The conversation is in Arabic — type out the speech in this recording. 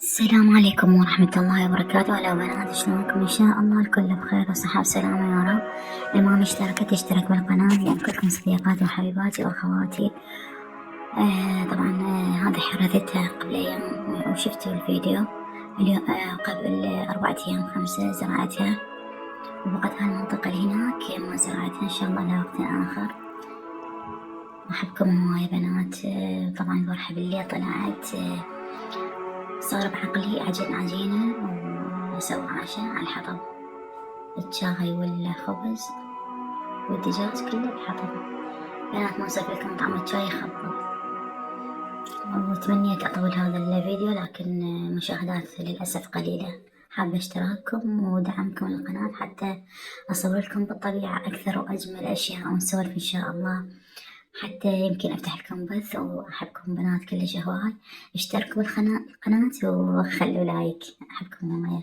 السلام عليكم ورحمة الله وبركاته. هلا بنات، شلونكم؟ إن شاء الله الكل بخير وصحة وسلامة يا رب. اللي ما مشترك تشترك بالقناة لأن كلكم صديقاتي وحبيباتي وأخواتي. طبعا هذه حرثتها قبل أيام وشفتوا الفيديو اليوم. قبل 4 أيام 5 زرعتها وبقت هالمنطقة اللي هناك ما زرعتها، إن شاء الله لوقت آخر. أحبكم هواي بنات. طبعا البارحة بالليل طلعت، صار بعقلي أعجن عجينة وأسوي عشاء على الحطب، الشاي والخبز والدجاج كله بحطب. بنات ما أوصف لكم طعم الشاي يخبل. وتمنيت أطول هذا الفيديو لكن مشاهدات للأسف قليلة. حابة اشتراككم ودعمكم للقناة حتى أصور لكم بالطبيعة أكثر وأجمل أشياء ونسولف إن شاء الله، حتى يمكن أفتح لكم بث. وأحبكم بنات كلش هواي. اشتركوا بالقناة وخلوا لايك. أحبكم هواي.